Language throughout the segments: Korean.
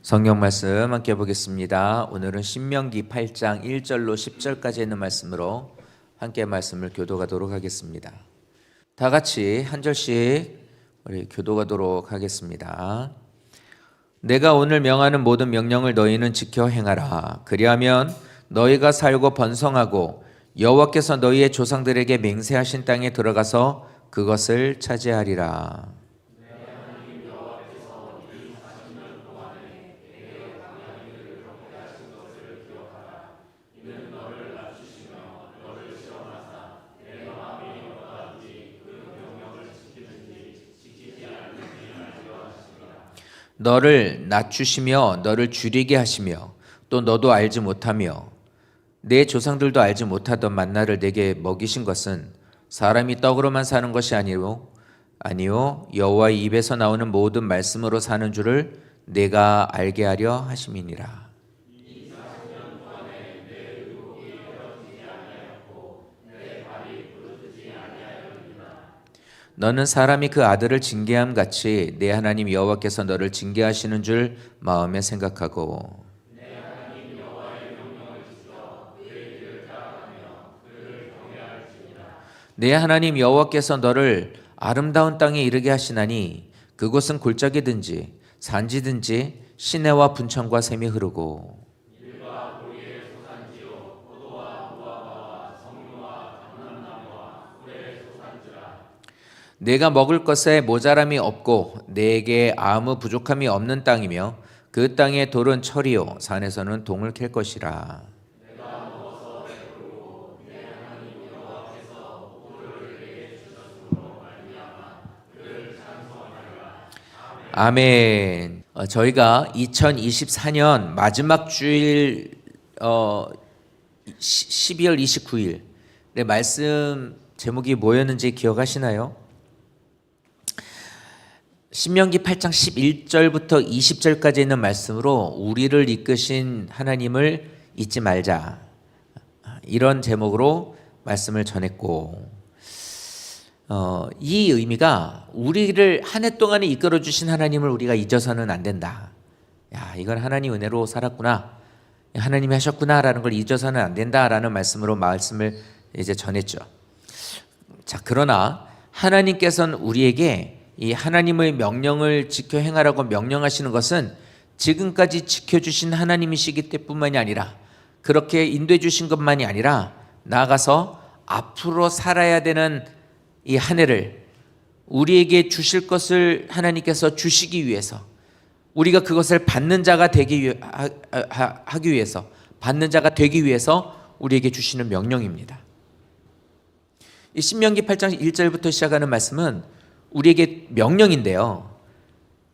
성경 말씀 함께 보겠습니다. 오늘은 신명기 8장 1절로 10절까지 있는 말씀으로 함께 말씀을 교도하도록 하겠습니다. 다 같이 한 절씩 우리 교도하도록 하겠습니다. 내가 오늘 명하는 모든 명령을 너희는 지켜 행하라. 그리하면 너희가 살고 번성하고 여호와께서 너희의 조상들에게 맹세하신 땅에 들어가서 그것을 차지하리라. 너를 낮추시며 너를 줄이게 하시며 또 너도 알지 못하며 내 조상들도 알지 못하던 만나를 내게 먹이신 것은 사람이 떡으로만 사는 것이 아니요 여호와의 입에서 나오는 모든 말씀으로 사는 줄을 내가 알게 하려 하심이니라. 너는 사람이 그 아들을 징계함 같이 내 하나님 여호와께서 너를 징계하시는 줄 마음에 생각하고 내 하나님 여호와께서 너를 아름다운 땅에 이르게 하시나니 그곳은 골짜기든지 산지든지 시내와 분천과 샘이 흐르고 내가 먹을 것에 모자람이 없고 내게 아무 부족함이 없는 땅이며 그 땅의 돌은 철이요 산에서는 동을 캘 것이라. 아멘. 저희가 2024년 마지막 주일 12월 29일 말씀 제목이 뭐였는지 기억하시나요? 신명기 8장 11절부터 20절까지 있는 말씀으로 우리를 이끄신 하나님을 잊지 말자, 이런 제목으로 말씀을 전했고, 이 의미가 우리를 한 해 동안에 이끌어 주신 하나님을 우리가 잊어서는 안 된다. 야, 이건 하나님 은혜로 살았구나, 하나님이 하셨구나 라는 걸 잊어서는 안 된다라는 말씀을 이제 전했죠. 자, 그러나 하나님께서는 우리에게 이 하나님의 명령을 지켜 행하라고 명령하시는 것은 지금까지 지켜주신 하나님이시기 때문만이 아니라, 그렇게 인도해 주신 것만이 아니라 나아가서 앞으로 살아야 되는 이 한 해를 우리에게 주실 것을 하나님께서 주시기 위해서, 우리가 그것을 받는 자가 하기 위해서, 받는 자가 되기 위해서 우리에게 주시는 명령입니다. 이 신명기 8장 1절부터 시작하는 말씀은 우리에게 명령인데요,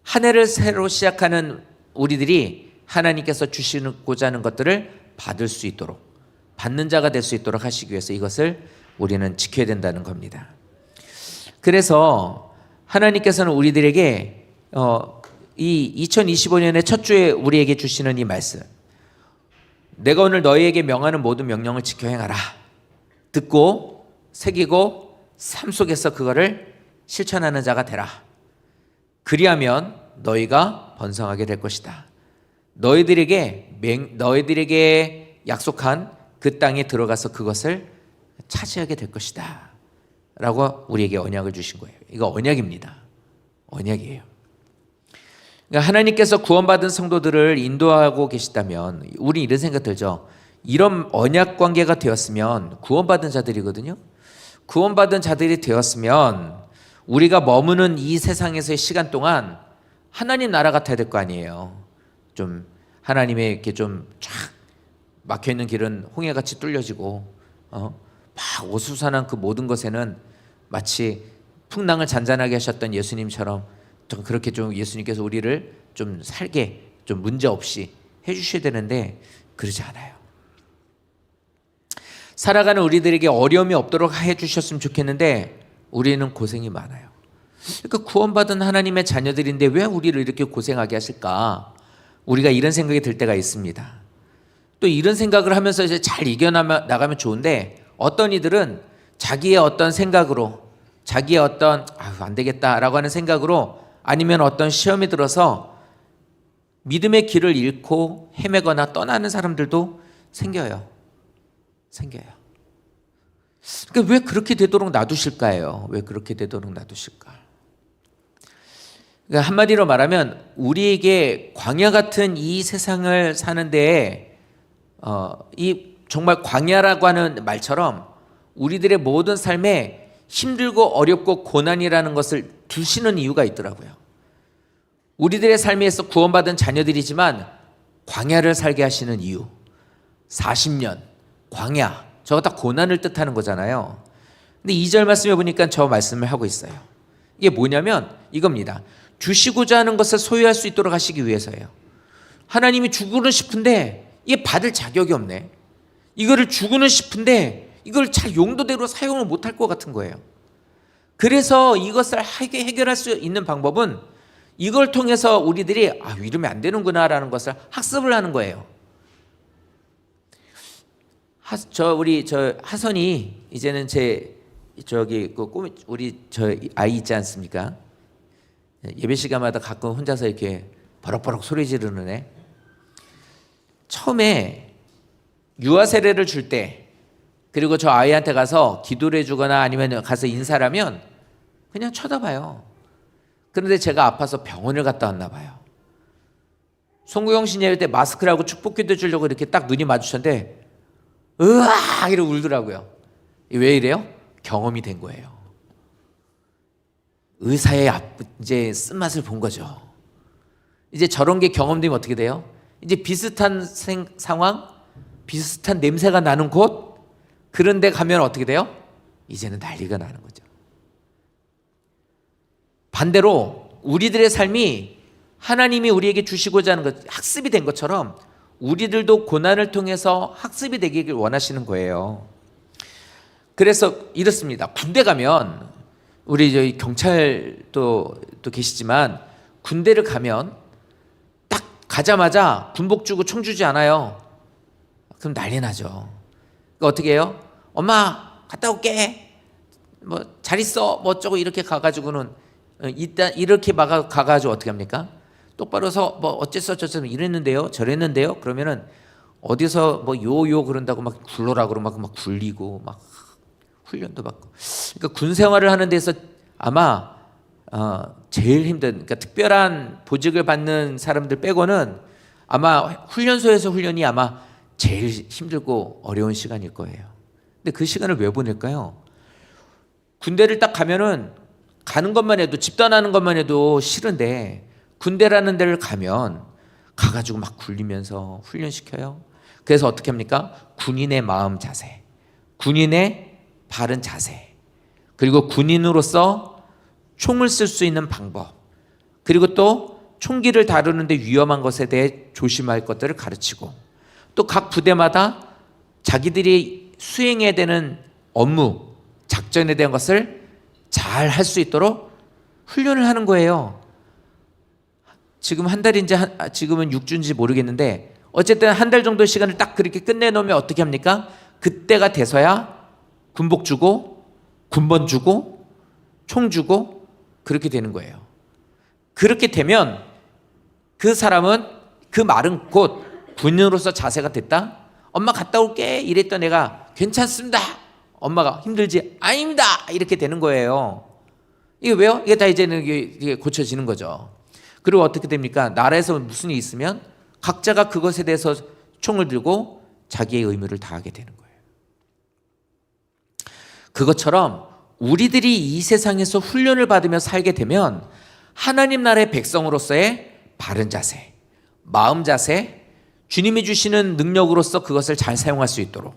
한 해를 새로 시작하는 우리들이 하나님께서 주시고자 하는 것들을 받을 수 있도록, 받는 자가 될 수 있도록 하시기 위해서 이것을 우리는 지켜야 된다는 겁니다. 그래서 하나님께서는 우리들에게 이 2025년의 첫 주에 우리에게 주시는 이 말씀, 내가 오늘 너희에게 명하는 모든 명령을 지켜 행하라, 듣고 새기고 삶 속에서 그거를 실천하는 자가 되라. 그리하면 너희가 번성하게 될 것이다. 너희들에게 약속한 그 땅에 들어가서 그것을 차지하게 될 것이다 라고 우리에게 언약을 주신 거예요. 이거 언약입니다. 언약이에요. 그러니까 하나님께서 구원받은 성도들을 인도하고 계시다면 우리 이런 생각 들죠. 이런 언약 관계가 되었으면 구원받은 자들이거든요. 구원받은 자들이 되었으면 우리가 머무는 이 세상에서의 시간 동안 하나님 나라 같아야 될 거 아니에요. 좀 하나님의 이렇게 좀 쫙 막혀있는 길은 홍해같이 뚫려지고 막 오수산한 그 모든 것에는 마치 풍랑을 잔잔하게 하셨던 예수님처럼 좀 그렇게 좀 예수님께서 우리를 좀 살게, 좀 문제 없이 해주셔야 되는데 그러지 않아요. 살아가는 우리들에게 어려움이 없도록 해주셨으면 좋겠는데 우리는 고생이 많아요. 그러니까 구원받은 하나님의 자녀들인데 왜 우리를 이렇게 고생하게 하실까? 우리가 이런 생각이 들 때가 있습니다. 또 이런 생각을 하면서 이제 잘 이겨나가면 좋은데, 어떤 이들은 자기의 어떤 생각으로, 자기의 어떤 안 되겠다라고 하는 생각으로, 아니면 어떤 시험이 들어서 믿음의 길을 잃고 헤매거나 떠나는 사람들도 생겨요. 그러니까 왜 그렇게 되도록 놔두실까요? 왜 그렇게 되도록 놔두실까? 그러니까 한마디로 말하면 우리에게 광야 같은 이 세상을 사는 데에 이 정말 광야라고 하는 말처럼 우리들의 모든 삶에 힘들고 어렵고 고난이라는 것을 두시는 이유가 있더라고요. 우리들의 삶에서 구원받은 자녀들이지만 광야를 살게 하시는 이유, 40년 광야, 저거 다 고난을 뜻하는 거잖아요. 근데 2절 말씀에 보니까 저 말씀을 하고 있어요. 이게 뭐냐면 이겁니다. 주시고자 하는 것을 소유할 수 있도록 하시기 위해서예요. 하나님이 주고는 싶은데 이게 받을 자격이 없네. 이거를 주고는 싶은데 이걸 잘 용도대로 사용을 못할 것 같은 거예요. 그래서 이것을 해결할 수 있는 방법은 이걸 통해서 우리들이 이러면 안 되는구나 라는 것을 학습을 하는 거예요. 우리 하선이 이제는 우리 아이 있지 않습니까? 예배 시간마다 가끔 혼자서 이렇게 버럭버럭 소리 지르는 애. 처음에 유아 세례를 줄 때, 그리고 저 아이한테 가서 기도를 해주거나 아니면 가서 인사를 하면 그냥 쳐다봐요. 그런데 제가 아파서 병원을 갔다 왔나 봐요. 송구영 신예회 때 마스크를 고 축복기도 주려고 이렇게 딱 눈이 마주쳤는데 으악 이러고 울더라고요. 왜 이래요? 경험이 된 거예요. 의사의 이제 쓴맛을 본 거죠. 이제 저런 게 경험되면 어떻게 돼요? 이제 비슷한 상황, 비슷한 냄새가 나는 곳, 그런 데 가면 어떻게 돼요? 이제는 난리가 나는 거죠. 반대로 우리들의 삶이 하나님이 우리에게 주시고자 하는 것, 학습이 된 것처럼 우리들도 고난을 통해서 학습이 되기를 원하시는 거예요. 그래서 이렇습니다. 군대 가면 우리 저희 경찰도 계시지만 군대를 가면 딱 가자마자 군복 주고 총 주지 않아요. 그럼 난리 나죠. 그러니까 어떻게 해요? 엄마 갔다 올게. 뭐 잘 있어. 뭐 어쩌고 이렇게 가가지고는 일단 이렇게 가가지고 어떻게 합니까? 똑바로 서 뭐 어째서 이랬는데요, 저랬는데요. 그러면은 어디서 뭐 요요 그런다고 막 굴러라 그러고 막 굴리고 막 훈련도 받고. 그러니까 군 생활을 하는 데서 아마 제일 힘든, 그러니까 특별한 보직을 받는 사람들 빼고는 아마 훈련소에서 훈련이 아마 제일 힘들고 어려운 시간일 거예요. 근데 그 시간을 왜 보낼까요? 군대를 딱 가면은 가는 것만 해도, 집 떠나는 것만 해도 싫은데 군대라는 데를 가가지고 막 굴리면서 훈련시켜요. 그래서 어떻게 합니까? 군인의 마음 자세, 군인의 바른 자세, 그리고 군인으로서 총을 쓸 수 있는 방법, 그리고 또 총기를 다루는데 위험한 것에 대해 조심할 것들을 가르치고, 또 각 부대마다 자기들이 수행해야 되는 업무, 작전에 대한 것을 잘 할 수 있도록 훈련을 하는 거예요. 지금 한 달인지 지금은 6주인지 모르겠는데 어쨌든 한 달 정도 시간을 딱 그렇게 끝내놓으면 어떻게 합니까? 그때가 돼서야 군복 주고 군번 주고 총 주고 그렇게 되는 거예요. 그렇게 되면 그 사람은, 그 말은 곧 군인으로서 자세가 됐다. 엄마 갔다 올게 이랬던 애가 괜찮습니다. 엄마가 힘들지? 아닙니다. 이렇게 되는 거예요. 이게 왜요? 이게 다 이제는 이게 고쳐지는 거죠. 그리고 어떻게 됩니까? 나라에서 무슨 일이 있으면 각자가 그것에 대해서 총을 들고 자기의 의무를 다하게 되는 거예요. 그것처럼 우리들이 이 세상에서 훈련을 받으며 살게 되면 하나님 나라의 백성으로서의 바른 자세, 마음 자세, 주님이 주시는 능력으로서 그것을 잘 사용할 수 있도록,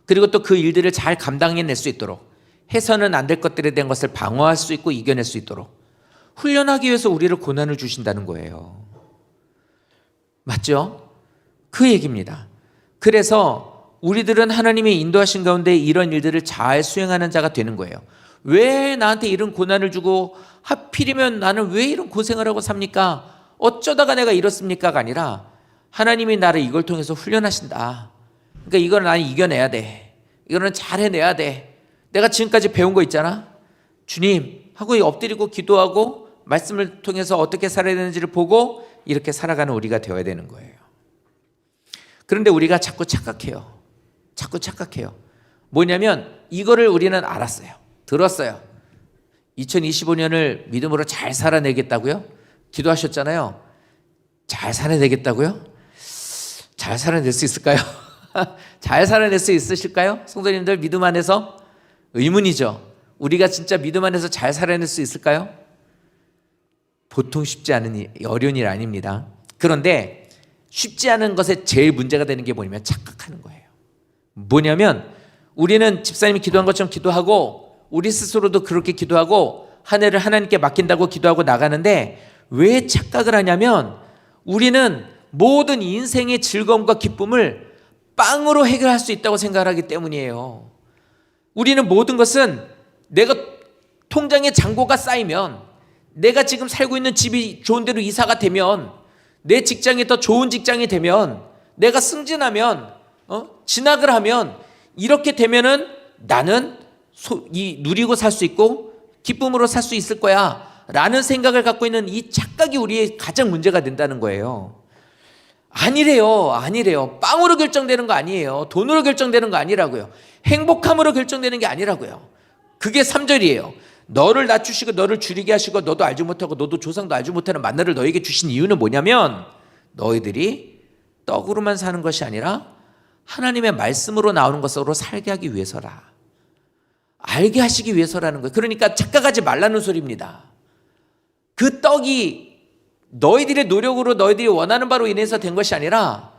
그리고 또 그 일들을 잘 감당해낼 수 있도록, 해서는 안 될 것들에 대한 것을 방어할 수 있고 이겨낼 수 있도록 훈련하기 위해서 우리를 고난을 주신다는 거예요. 맞죠? 그 얘기입니다. 그래서 우리들은 하나님의 인도하신 가운데 이런 일들을 잘 수행하는 자가 되는 거예요. 왜 나한테 이런 고난을 주고 하필이면 나는 왜 이런 고생을 하고 삽니까? 어쩌다가 내가 이렇습니까가 아니라 하나님이 나를 이걸 통해서 훈련하신다. 그러니까 이걸 나는 이겨내야 돼. 이거는 잘 해내야 돼. 내가 지금까지 배운 거 있잖아. 주님 하고 엎드리고 기도하고 말씀을 통해서 어떻게 살아야 되는지를 보고 이렇게 살아가는 우리가 되어야 되는 거예요. 그런데 우리가 자꾸 착각해요. 자꾸 착각해요. 뭐냐면 이거를 우리는 알았어요. 들었어요. 2025년을 믿음으로 잘 살아내겠다고요? 기도하셨잖아요. 잘 살아내겠다고요? 잘 살아낼 수 있을까요? 잘 살아낼 수 있으실까요? 성도님들 믿음 안에서 의문이죠. 우리가 진짜 믿음 안에서 잘 살아낼 수 있을까요? 보통 쉽지 않은 어려운 일 아닙니다. 그런데 쉽지 않은 것에 제일 문제가 되는 게 뭐냐면 착각하는 거예요. 뭐냐면 우리는 집사님이 기도한 것처럼 기도하고 우리 스스로도 그렇게 기도하고 한 해를 하나님께 맡긴다고 기도하고 나가는데 왜 착각을 하냐면 우리는 모든 인생의 즐거움과 기쁨을 빵으로 해결할 수 있다고 생각을 하기 때문이에요. 우리는 모든 것은 내가 통장에 잔고가 쌓이면, 내가 지금 살고 있는 집이 좋은 데로 이사가 되면, 내 직장이 더 좋은 직장이 되면, 내가 승진하면, 진학을 하면, 이렇게 되면은 나는 누리고 살 수 있고 기쁨으로 살 수 있을 거야 라는 생각을 갖고 있는 이 착각이 우리의 가장 문제가 된다는 거예요. 아니래요. 빵으로 결정되는 거 아니에요. 돈으로 결정되는 거 아니라고요. 행복함으로 결정되는 게 아니라고요. 그게 3절이에요. 너를 낮추시고 너를 줄이게 하시고 너도 알지 못하고 너도 조상도 알지 못하는 만나를 너에게 주신 이유는 뭐냐면 너희들이 떡으로만 사는 것이 아니라 하나님의 말씀으로 나오는 것으로 살게 하기 위해서라. 알게 하시기 위해서라는 거예요. 그러니까 착각하지 말라는 소리입니다. 그 떡이 너희들의 노력으로 너희들이 원하는 바로 인해서 된 것이 아니라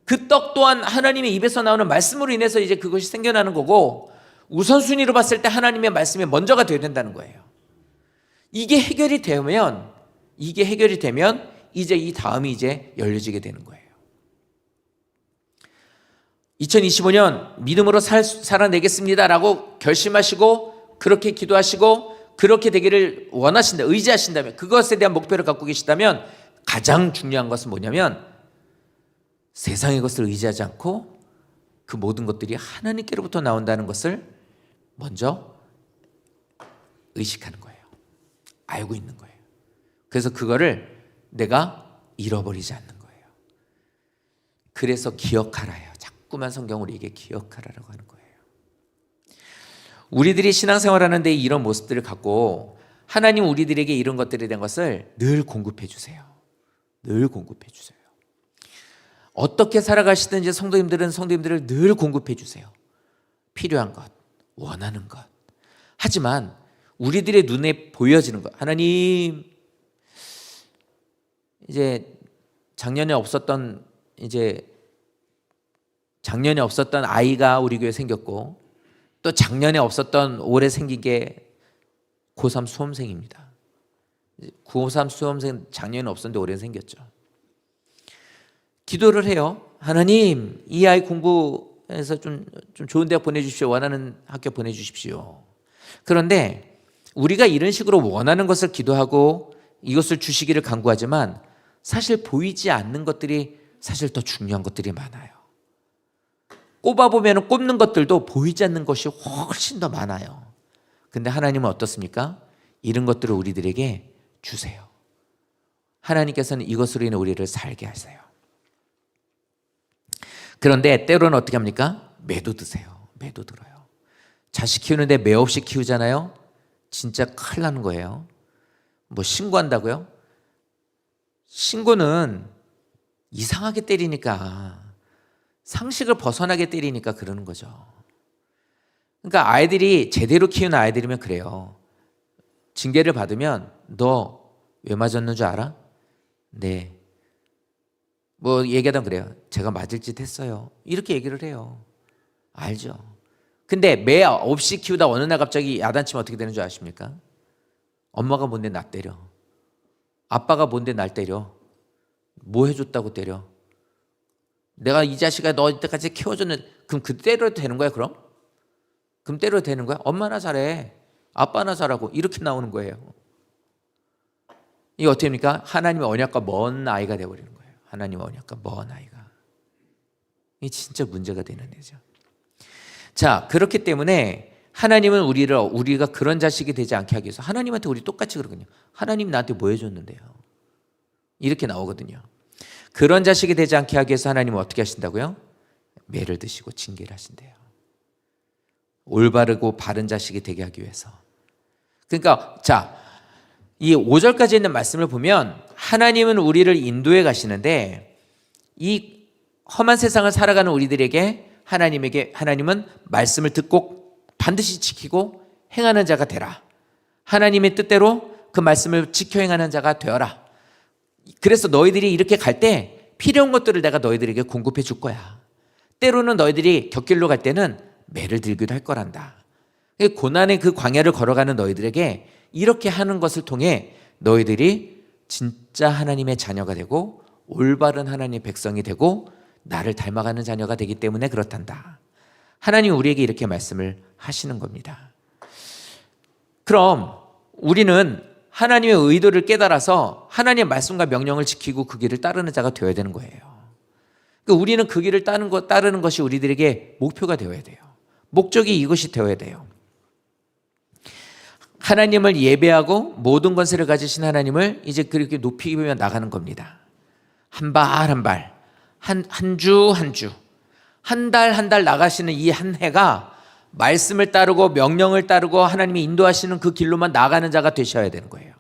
그 떡 또한 하나님의 입에서 나오는 말씀으로 인해서 이제 그것이 생겨나는 거고 우선순위로 봤을 때 하나님의 말씀이 먼저가 되어야 된다는 거예요. 이게 해결이 되면 이제 이 다음이 이제 열려지게 되는 거예요. 2025년 믿음으로 살아내겠습니다라고 결심하시고 그렇게 기도하시고 그렇게 되기를 원하신다, 의지하신다면, 그것에 대한 목표를 갖고 계시다면 가장 중요한 것은 뭐냐면 세상의 것을 의지하지 않고 그 모든 것들이 하나님께로부터 나온다는 것을 먼저 의식하는 거예요. 알고 있는 거예요. 그래서 그거를 내가 잃어버리지 않는 거예요. 그래서 기억하라요. 자꾸만 성경 우리에게 기억하라라고 하는 거예요. 우리들이 신앙생활하는데 이런 모습들을 갖고 하나님 우리들에게 이런 것들에 대한 것을 늘 공급해 주세요. 늘 공급해 주세요. 어떻게 살아가시든지 성도님들을 늘 공급해 주세요. 필요한 것, 원하는 것. 하지만 우리들의 눈에 보여지는 것, 하나님 이제 작년에 없었던 아이가 우리 교회에 생겼고 또 작년에 없었던 올해 생긴 게 고3 수험생입니다. 고3 수험생 작년에 없었는데 올해 생겼죠. 기도를 해요. 하나님, 이 아이 공부해서 좀 좋은 대학 보내주십시오. 원하는 학교 보내주십시오. 그런데 우리가 이런 식으로 원하는 것을 기도하고 이것을 주시기를 간구하지만 사실 보이지 않는 것들이 사실 더 중요한 것들이 많아요. 꼽아보면 꼽는 것들도 보이지 않는 것이 훨씬 더 많아요. 근데 하나님은 어떻습니까? 이런 것들을 우리들에게 주세요. 하나님께서는 이것으로 인해 우리를 살게 하세요. 그런데 때로는 어떻게 합니까? 매도 드세요. 매도 들어요. 자식 키우는데 매 없이 키우잖아요. 진짜 큰일 나는 거예요. 뭐 신고한다고요? 신고는 이상하게 때리니까, 상식을 벗어나게 때리니까 그러는 거죠. 그러니까 아이들이 제대로 키우는 아이들이면 그래요. 징계를 받으면 너 왜 맞았는 줄 알아? 네. 뭐 얘기하다 그래요. 제가 맞을 짓 했어요. 이렇게 얘기를 해요. 알죠. 근데 매 없이 키우다 어느 날 갑자기 야단치면 어떻게 되는 줄 아십니까? 엄마가 뭔데 나 때려. 아빠가 뭔데 날 때려. 뭐 해줬다고 때려. 내가 이 자식아 너 이때까지 키워줬는데 그럼 그 때려도 되는 거야 그럼? 그럼 때려도 되는 거야? 엄마나 잘해. 아빠나 잘하고 이렇게 나오는 거예요. 이게 어떻게 됩니까? 하나님의 언약과 먼 아이가 되어버리는 거예요. 하나님의 언약과 먼 아이가. 이게 진짜 문제가 되는 거죠. 자, 그렇기 때문에 하나님은 우리가 그런 자식이 되지 않게 하기 위해서 하나님한테 우리 똑같이 그러거든요. 하나님 나한테 뭐 해줬는데요? 이렇게 나오거든요. 그런 자식이 되지 않게 하기 위해서 하나님은 어떻게 하신다고요? 매를 드시고 징계를 하신대요. 올바르고 바른 자식이 되게 하기 위해서. 그러니까 이 5절까지 있는 말씀을 보면 하나님은 우리를 인도해 가시는데 이 험한 세상을 살아가는 우리들에게 하나님은 말씀을 듣고 반드시 지키고 행하는 자가 되라. 하나님의 뜻대로 그 말씀을 지켜 행하는 자가 되어라. 그래서 너희들이 이렇게 갈 때 필요한 것들을 내가 너희들에게 공급해 줄 거야. 때로는 너희들이 곁길로 갈 때는 매를 들기도 할 거란다. 고난의 그 광야를 걸어가는 너희들에게 이렇게 하는 것을 통해 너희들이 진짜 하나님의 자녀가 되고 올바른 하나님의 백성이 되고 나를 닮아가는 자녀가 되기 때문에 그렇단다. 하나님 우리에게 이렇게 말씀을 하시는 겁니다. 그럼 우리는 하나님의 의도를 깨달아서 하나님의 말씀과 명령을 지키고 그 길을 따르는 자가 되어야 되는 거예요. 그러니까 우리는 그 길을 따르는 것이 우리들에게 목표가 되어야 돼요. 목적이 이것이 되어야 돼요. 하나님을 예배하고 모든 권세를 가지신 하나님을 이제 그렇게 높이며 나가는 겁니다. 한 발 한 발, 한 주 한 주, 한 달 한 달 나가시는 이 한 해가 말씀을 따르고 명령을 따르고 하나님이 인도하시는 그 길로만 나가는 자가 되셔야 되는 거예요.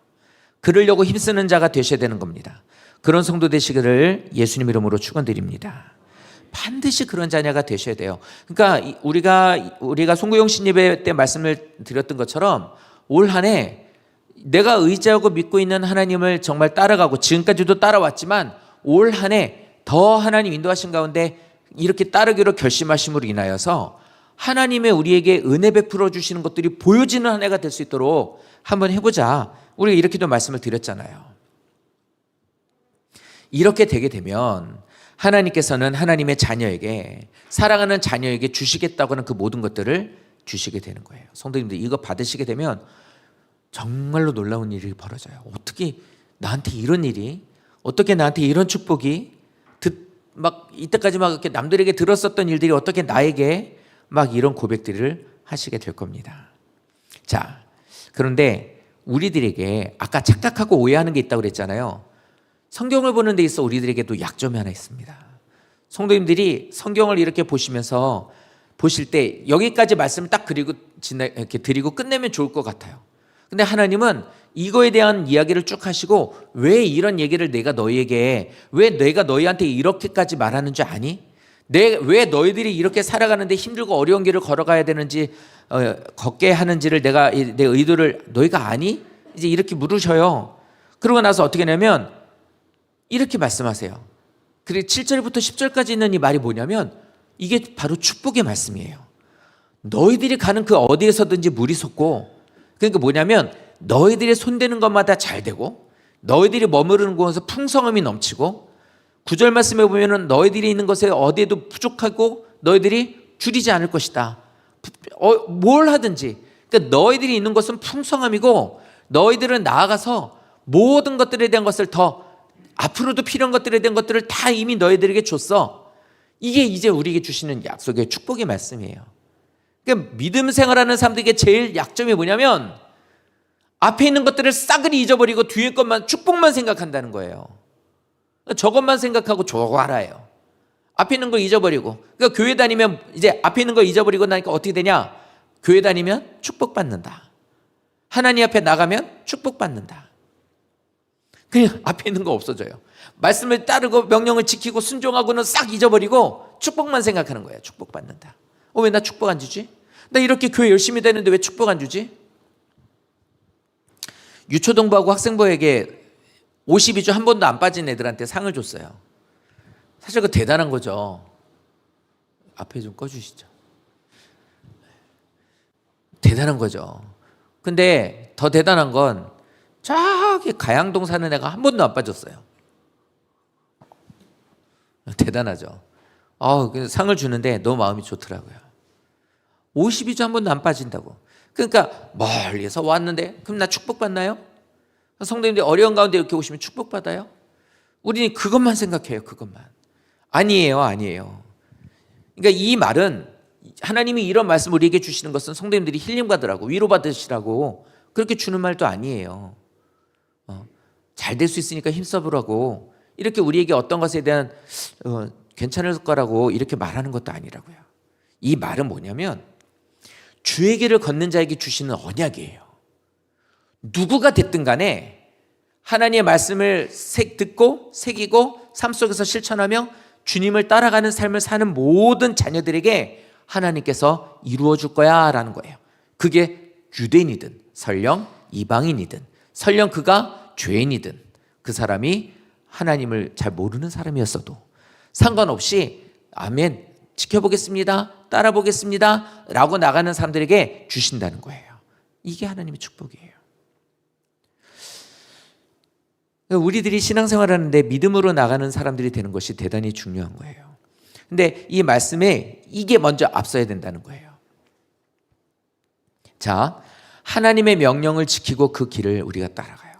그러려고 힘쓰는 자가 되셔야 되는 겁니다. 그런 성도 되시기를 예수님 이름으로 축원드립니다. 반드시 그런 자녀가 되셔야 돼요. 그러니까 우리가 송구영 신예배 때 말씀을 드렸던 것처럼 올 한 해 내가 의지하고 믿고 있는 하나님을 정말 따라가고 지금까지도 따라왔지만 올 한 해 더 하나님 인도하신 가운데 이렇게 따르기로 결심하심으로 인하여서 하나님의 우리에게 은혜 베풀어 주시는 것들이 보여지는 한 해가 될 수 있도록 한번 해보자. 우리가 이렇게도 말씀을 드렸잖아요. 이렇게 되게 되면 하나님께서는 하나님의 자녀에게 사랑하는 자녀에게 주시겠다고 하는 그 모든 것들을 주시게 되는 거예요. 성도님들 이거 받으시게 되면 정말로 놀라운 일이 벌어져요. 어떻게 나한테 이런 일이, 어떻게 나한테 이런 축복이, 막 이때까지 막 이렇게 남들에게 들었었던 일들이 어떻게 나에게 막 이런 고백들을 하시게 될 겁니다. 자, 그런데 우리들에게 아까 착각하고 오해하는 게 있다고 그랬잖아요. 성경을 보는 데 있어 우리들에게도 약점이 하나 있습니다. 성도님들이 성경을 이렇게 보시면서 보실 때 여기까지 말씀을 딱 이렇게 드리고 끝내면 좋을 것 같아요. 근데 하나님은 이거에 대한 이야기를 쭉 하시고 왜 이런 얘기를 내가 너희한테 이렇게까지 말하는 줄 아니? 왜 너희들이 이렇게 살아가는데 힘들고 어려운 길을 걸어가야 되는지 걷게 하는지를 내 의도를 너희가 아니? 이제 이렇게 물으셔요. 그러고 나서 어떻게 하냐면 이렇게 말씀하세요. 그리고 7절부터 10절까지 있는 이 말이 뭐냐면 이게 바로 축복의 말씀이에요. 너희들이 가는 그 어디에서든지 물이 솟고, 그러니까 뭐냐면 너희들이 손대는 것마다 잘 되고 너희들이 머무르는 곳에서 풍성함이 넘치고, 9절 말씀에 보면은 너희들이 있는 것에 어디에도 부족하고 너희들이 줄이지 않을 것이다. 뭘 하든지, 그러니까 너희들이 있는 것은 풍성함이고 너희들은 나아가서 모든 것들에 대한 것을 더 앞으로도 필요한 것들에 대한 것들을 다 이미 너희들에게 줬어. 이게 이제 우리에게 주시는 약속의 축복의 말씀이에요. 그러니까 믿음 생활하는 사람들에게 제일 약점이 뭐냐면 앞에 있는 것들을 싸그리 잊어버리고 뒤에 것만, 축복만 생각한다는 거예요. 저것만 생각하고 저거 알아요. 앞에 있는 걸 잊어버리고. 그러니까 교회 다니면 이제 앞에 있는 걸 잊어버리고 나니까 어떻게 되냐? 교회 다니면 축복받는다. 하나님 앞에 나가면 축복받는다. 그냥 앞에 있는 거 없어져요. 말씀을 따르고 명령을 지키고 순종하고는 싹 잊어버리고 축복만 생각하는 거예요. 축복받는다. 왜 나 축복 안 주지? 나 이렇게 교회 열심히 다니는데 왜 축복 안 주지? 유초동부하고 학생부에게 52주 한 번도 안 빠진 애들한테 상을 줬어요. 사실 그거 대단한 거죠. 앞에 좀 꺼주시죠. 대단한 거죠. 근데 더 대단한 건 저기 가양동 사는 애가 한 번도 안 빠졌어요. 대단하죠. 상을 주는데 너무 마음이 좋더라고요. 52주 한 번도 안 빠진다고. 그러니까 멀리서 왔는데 그럼 나 축복받나요? 성도님들이 어려운 가운데 이렇게 오시면 축복받아요? 우리는 그것만 생각해요. 그것만. 아니에요. 그러니까 이 말은 하나님이 이런 말씀 우리에게 주시는 것은 성도님들이 힐링 받으라고, 위로받으시라고 그렇게 주는 말도 아니에요. 잘 될 수 있으니까 힘써보라고 이렇게 우리에게 어떤 것에 대한 괜찮을 거라고 이렇게 말하는 것도 아니라고요. 이 말은 뭐냐면 주의 길을 걷는 자에게 주시는 언약이에요. 누구가 됐든 간에 하나님의 말씀을 듣고 새기고 삶 속에서 실천하며 주님을 따라가는 삶을 사는 모든 자녀들에게 하나님께서 이루어 줄 거야 라는 거예요. 그게 유대인이든 설령 이방인이든 설령 그가 죄인이든 그 사람이 하나님을 잘 모르는 사람이었어도 상관없이 아멘 지켜보겠습니다 따라보겠습니다 라고 나가는 사람들에게 주신다는 거예요. 이게 하나님의 축복이에요. 우리들이 신앙생활하는데 믿음으로 나가는 사람들이 되는 것이 대단히 중요한 거예요. 근데 이 말씀에 이게 먼저 앞서야 된다는 거예요. 자, 하나님의 명령을 지키고 그 길을 우리가 따라가요.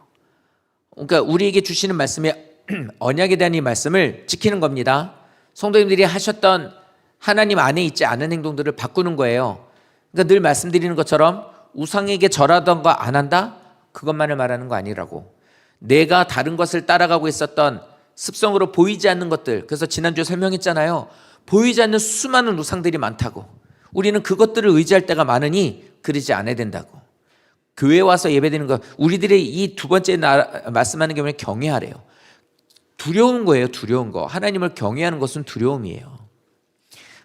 그러니까 우리에게 주시는 말씀에 언약에 대한 이 말씀을 지키는 겁니다. 성도님들이 하셨던 하나님 안에 있지 않은 행동들을 바꾸는 거예요. 그러니까 늘 말씀드리는 것처럼 우상에게 절하던 거 안 한다? 그것만을 말하는 거 아니라고. 내가 다른 것을 따라가고 있었던 습성으로 보이지 않는 것들, 그래서 지난주에 설명했잖아요. 보이지 않는 수많은 우상들이 많다고. 우리는 그것들을 의지할 때가 많으니 그러지 않아야 된다고. 교회 와서 예배드리는 거, 우리들의 이 두 번째 말씀하는 게 뭐냐면 경외하래요. 두려운 거예요. 두려운 거. 하나님을 경외하는 것은 두려움이에요.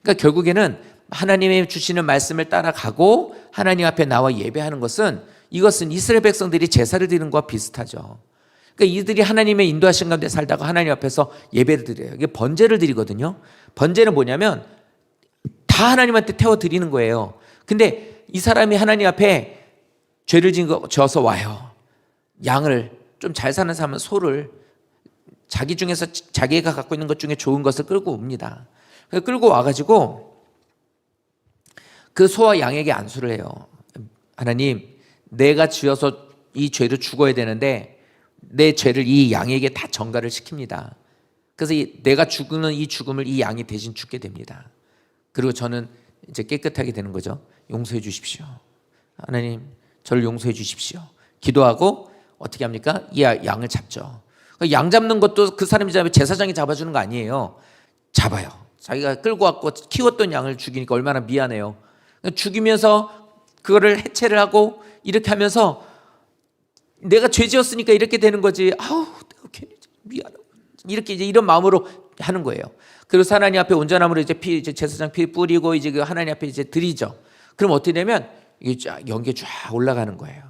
그러니까 결국에는 하나님의 주시는 말씀을 따라가고 하나님 앞에 나와 예배하는 것은 이것은 이스라엘 백성들이 제사를 드리는 것과 비슷하죠. 그러니까 이들이 하나님의 인도하신 가운데 살다가 하나님 앞에서 예배를 드려요. 이게 번제를 드리거든요. 번제는 뭐냐면 다 하나님한테 태워 드리는 거예요. 근데 이 사람이 하나님 앞에 죄를 지어서 와요. 양을 좀 잘 사는 사람은 소를 자기 중에서 자기가 갖고 있는 것 중에 좋은 것을 끌고 옵니다. 끌고 와가지고 그 소와 양에게 안수를 해요. 하나님, 내가 지어서 이 죄를 죽어야 되는데 내 죄를 이 양에게 다 전가를 시킵니다. 그래서 내가 죽는 이 죽음을 이 양이 대신 죽게 됩니다. 그리고 저는 이제 깨끗하게 되는 거죠. 용서해 주십시오. 하나님, 저를 용서해 주십시오. 기도하고 어떻게 합니까? 이 양을 잡죠. 양 잡는 것도 그 사람이 잡으면 제사장이 잡아주는 거 아니에요. 잡아요. 자기가 끌고 왔고 키웠던 양을 죽이니까 얼마나 미안해요. 죽이면서 그거를 해체를 하고 이렇게 하면서 내가 죄 지었으니까 이렇게 되는 거지. 아우, 내가 괜히 미안하고 이렇게 이제 이런 마음으로 하는 거예요. 그리고 하나님 앞에 온전함으로 이제 제사장 피 뿌리고 이제 그 하나님 앞에 이제 드리죠. 그럼 어떻게 되면 이게 쫙 연기가 쫙 올라가는 거예요.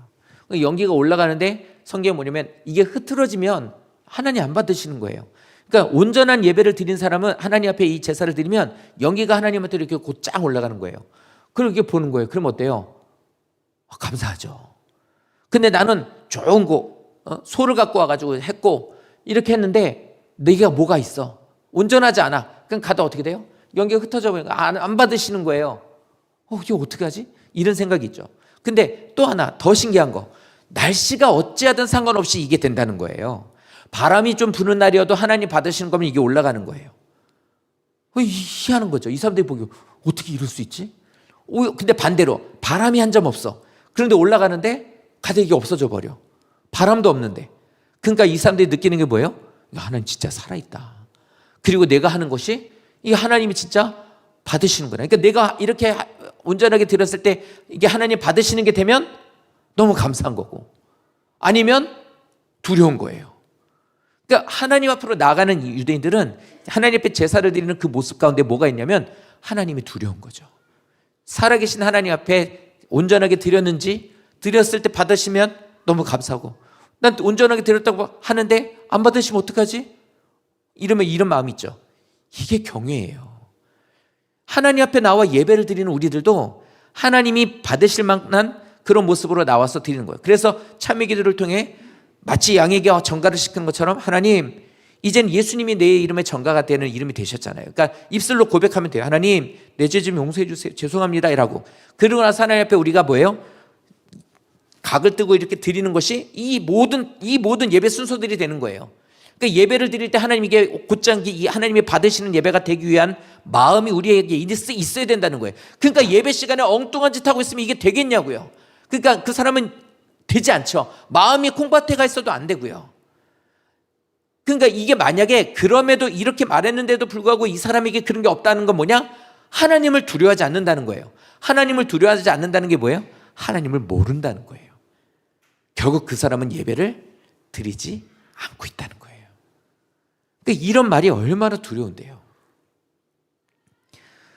연기가 올라가는데 성경에 뭐냐면 이게 흐트러지면 하나님 안 받으시는 거예요. 그러니까 온전한 예배를 드린 사람은 하나님 앞에 이 제사를 드리면 연기가 하나님한테 이렇게 곧쫙 올라가는 거예요. 그리고 이게 보는 거예요. 그럼 어때요? 감사하죠. 근데 나는 좋은 거 소를 갖고 와가지고 했고 이렇게 했는데 내가 뭐가 있어? 온전하지 않아. 그럼 가다 어떻게 돼요? 연기가 흩어져 버리니까 안 받으시는 거예요. 이게 어떻게 하지? 이런 생각이 있죠. 근데 또 하나 더 신기한 거, 날씨가 어찌하든 상관없이 이게 된다는 거예요. 바람이 좀 부는 날이어도 하나님 받으시는 거면 이게 올라가는 거예요. 희한한 거죠. 이 사람들이 보기 어떻게 이럴 수 있지? 근데 반대로 바람이 한 점 없어. 그런데 올라가는데 가다 이게 없어져 버려. 바람도 없는데. 그러니까 이 사람들이 느끼는 게 뭐예요? 하나님 진짜 살아있다. 그리고 내가 하는 것이 이 하나님이 진짜 받으시는구나. 그러니까 내가 이렇게 온전하게 드렸을 때 이게 하나님 받으시는 게 되면 너무 감사한 거고 아니면 두려운 거예요. 그러니까 하나님 앞으로 나가는 이 유대인들은 하나님 앞에 제사를 드리는 그 모습 가운데 뭐가 있냐면 하나님이 두려운 거죠. 살아계신 하나님 앞에 온전하게 드렸는지 드렸을 때 받으시면 너무 감사하고 난 온전하게 드렸다고 하는데 안 받으시면 어떡하지? 이러면 이런 마음이 있죠. 이게 경외예요. 하나님 앞에 나와 예배를 드리는 우리들도 하나님이 받으실 만한 그런 모습으로 나와서 드리는 거예요. 그래서 참회 기도를 통해 마치 양에게 전가를 시키는 것처럼 하나님, 이젠 예수님이 내 이름의 전가가 되는 이름이 되셨잖아요. 그러니까 입술로 고백하면 돼요. 하나님, 내 죄 좀 용서해 주세요. 죄송합니다. 이라고. 그러고 나서 하나님 앞에 우리가 뭐예요? 각을 뜨고 이렇게 드리는 것이 이 모든 예배 순서들이 되는 거예요. 그러니까 예배를 드릴 때 하나님에게 곧장 이 하나님이 받으시는 예배가 되기 위한 마음이 우리에게 있어야 된다는 거예요. 그러니까 예배 시간에 엉뚱한 짓 하고 있으면 이게 되겠냐고요. 그러니까 그 사람은 되지 않죠. 마음이 콩밭에 가 있어도 안 되고요. 그러니까 이게 만약에 그럼에도 이렇게 말했는데도 불구하고 이 사람에게 그런 게 없다는 건 뭐냐? 하나님을 두려워하지 않는다는 거예요. 하나님을 두려워하지 않는다는 게 뭐예요? 하나님을 모른다는 거예요. 결국 그 사람은 예배를 드리지 않고 있다는 거예요. 그러니까 이런 말이 얼마나 두려운데요.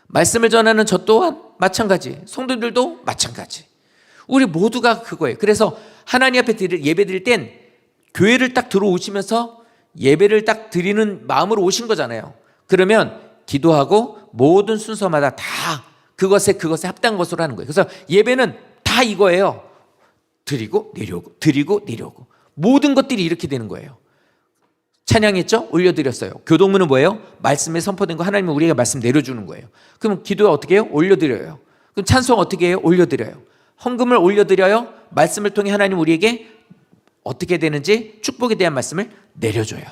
말씀을 전하는 저 또한 마찬가지, 성도들도 마찬가지. 우리 모두가 그거예요. 그래서 하나님 앞에 예배 드릴 땐 교회를 딱 들어오시면서 예배를 딱 드리는 마음으로 오신 거잖아요. 그러면 기도하고 모든 순서마다 다 그것에 합당한 것으로 하는 거예요. 그래서 예배는 다 이거예요. 드리고 내려오고 드리고 내려오고 모든 것들이 이렇게 되는 거예요. 찬양했죠? 올려드렸어요. 교동문은 뭐예요? 말씀에 선포된 거 하나님은 우리에게 말씀 내려주는 거예요. 그럼 기도 어떻게 해요? 올려드려요. 그럼 찬송 어떻게 해요? 올려드려요. 헌금을 올려드려요. 말씀을 통해 하나님 우리에게 어떻게 되는지 축복에 대한 말씀을 내려줘요.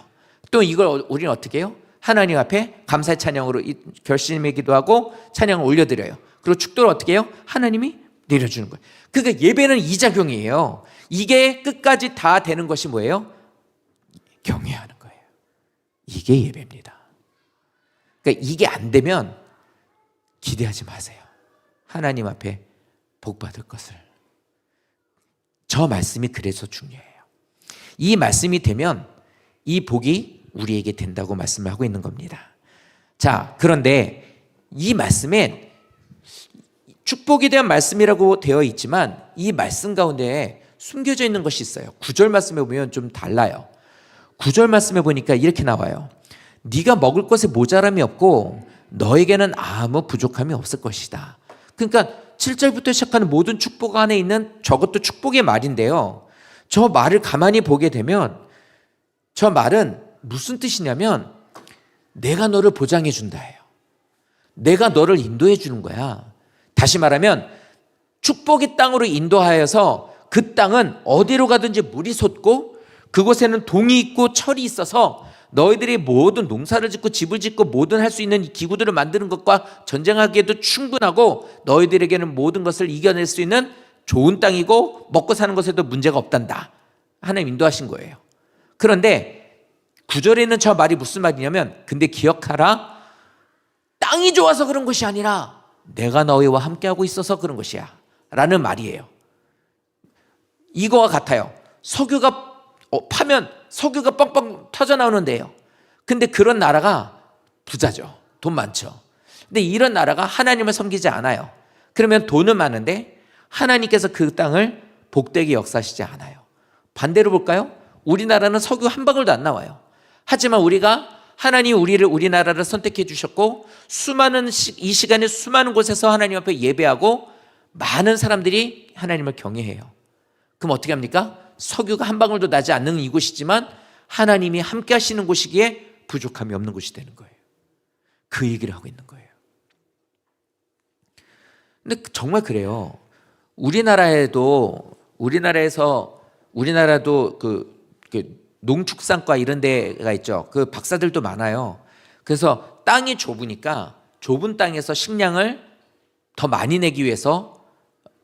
또 이걸 우리는 어떻게 해요? 하나님 앞에 감사의 찬양으로 결심의 기도하고 찬양을 올려드려요. 그리고 축도를 어떻게 해요? 하나님이 내려주는 거예요. 그러니까 예배는 이 작용이에요. 이게 끝까지 다 되는 것이 뭐예요? 경외하는 거예요. 이게 예배입니다. 그러니까 이게 안 되면 기대하지 마세요. 하나님 앞에 복 받을 것을. 저 말씀이 그래서 중요해요. 이 말씀이 되면 이 복이 우리에게 된다고 말씀을 하고 있는 겁니다. 자, 그런데 이 말씀엔 축복에 대한 말씀이라고 되어 있지만 이 말씀 가운데 숨겨져 있는 것이 있어요. 9절 말씀에 보면 좀 달라요. 9절 말씀에 보니까 이렇게 나와요. 네가 먹을 것에 모자람이 없고 너에게는 아무 부족함이 없을 것이다. 그러니까 7절부터 시작하는 모든 축복 안에 있는 저것도 축복의 말인데요. 저 말을 가만히 보게 되면 저 말은 무슨 뜻이냐면 내가 너를 보장해 준다예요. 내가 너를 인도해 주는 거야. 다시 말하면 축복의 땅으로 인도하여서 그 땅은 어디로 가든지 물이 솟고 그곳에는 동이 있고 철이 있어서 너희들이 모든 농사를 짓고 집을 짓고 모든 할 수 있는 기구들을 만드는 것과 전쟁하기에도 충분하고 너희들에게는 모든 것을 이겨낼 수 있는 좋은 땅이고 먹고 사는 것에도 문제가 없단다. 하나님 인도하신 거예요. 그런데 9절에 있는 저 말이 무슨 말이냐면 근데 기억하라. 땅이 좋아서 그런 것이 아니라 내가 너희와 함께하고 있어서 그런 것이야 라는 말이에요. 이거와 같아요. 석유가 파면 석유가 뻥뻥 터져나오는데요. 근데 그런 나라가 부자죠. 돈 많죠. 근데 이런 나라가 하나님을 섬기지 않아요. 그러면 돈은 많은데 하나님께서 그 땅을 복되게 역사하시지 않아요. 반대로 볼까요? 우리나라는 석유 한 방울도 안 나와요. 하지만 하나님이 우리나라를 선택해 주셨고 이 시간에 수많은 곳에서 하나님 앞에 예배하고 많은 사람들이 하나님을 경외해요. 그럼 어떻게 합니까? 석유가 한 방울도 나지 않는 이곳이지만 하나님이 함께 하시는 곳이기에 부족함이 없는 곳이 되는 거예요. 그 얘기를 하고 있는 거예요. 근데 정말 그래요. 우리나라도 그 농축산과 이런 데가 있죠. 그 박사들도 많아요. 그래서 땅이 좁으니까 좁은 땅에서 식량을 더 많이 내기 위해서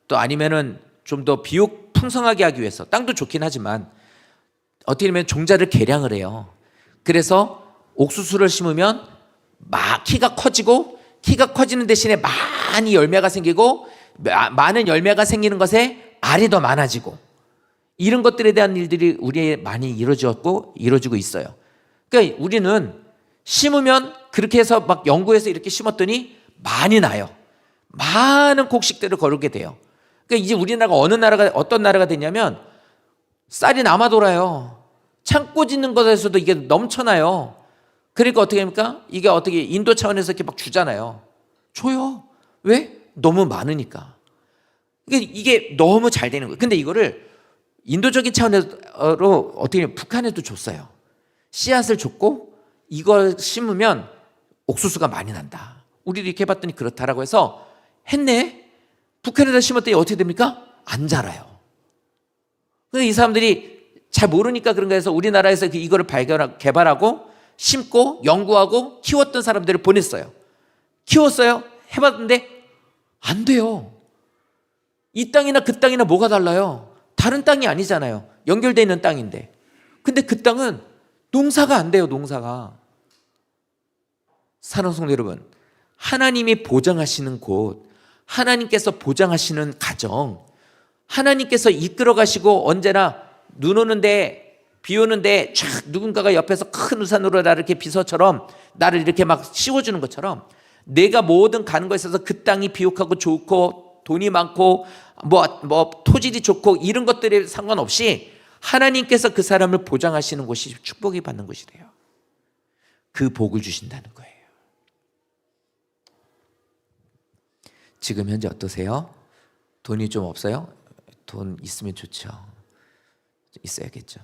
또 아니면은 좀 더 비옥 풍성하게 하기 위해서 땅도 좋긴 하지만 어떻게 보면 종자를 개량을 해요. 그래서 옥수수를 심으면 키가 커지는 대신에 많이 열매가 생기고 많은 열매가 생기는 것에 알이 더 많아지고 이런 것들에 대한 일들이 우리에 많이 이루어지고 있어요. 그러니까 우리는 심으면 그렇게 해서 막 연구해서 이렇게 심었더니 많이 나요. 많은 곡식들을 거르게 돼요. 그러니까 이제 우리나라가 어떤 나라가 됐냐면 쌀이 남아 돌아요. 창고 짓는 것에서도 이게 넘쳐나요. 그러니까 어떻게 합니까? 이게 어떻게 인도 차원에서 이렇게 막 주잖아요. 줘요. 왜? 너무 많으니까. 이게 너무 잘 되는 거예요. 근데 이거를 인도적인 차원으로 어떻게 보면 북한에도 줬어요. 씨앗을 줬고 이걸 심으면 옥수수가 많이 난다. 우리도 이렇게 해봤더니 그렇다라고 해서 했네. 북한에다 심었더니 어떻게 됩니까? 안 자라요. 근데 이 사람들이 잘 모르니까 그런가 해서 우리나라에서 이거를 개발하고 심고 연구하고 키웠던 사람들을 보냈어요. 키웠어요. 해봤는데 안 돼요. 이 땅이나 그 땅이나 뭐가 달라요? 다른 땅이 아니잖아요. 연결되어 있는 땅인데. 근데 그 땅은 농사가 안 돼요. 농사가. 사랑하는 성도 여러분, 하나님이 보장하시는 곳, 하나님께서 보장하시는 가정, 하나님께서 이끌어 가시고 언제나 눈 오는데 비 오는데 촥 누군가가 옆에서 큰 우산으로 나를 이렇게 비서처럼 나를 이렇게 막 씌워주는 것처럼 내가 뭐든 가는 것에 있어서 그 땅이 비옥하고 좋고 돈이 많고 뭐 토질이 좋고 이런 것들에 상관없이 하나님께서 그 사람을 보장하시는 곳이 축복이 받는 곳이래요. 그 복을 주신다는 거예요. 지금 현재 어떠세요? 돈이 좀 없어요? 돈 있으면 좋죠. 있어야겠죠.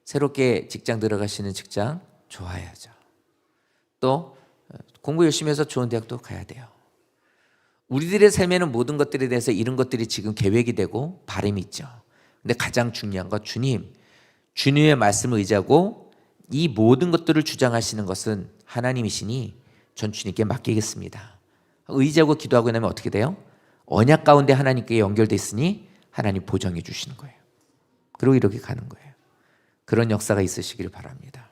새롭게 직장 들어가시는 직장 좋아야죠. 또 공부 열심히 해서 좋은 대학도 가야 돼요. 우리들의 삶에는 모든 것들에 대해서 이런 것들이 지금 계획이 되고 바람이 있죠. 근데 가장 중요한 건 주님의 말씀을 의지하고 이 모든 것들을 주장하시는 것은 하나님이시니 전 주님께 맡기겠습니다. 의지하고 기도하고 나면 어떻게 돼요? 언약 가운데 하나님께 연결돼 있으니 하나님 보정해 주시는 거예요. 그리고 이렇게 가는 거예요. 그런 역사가 있으시길 바랍니다.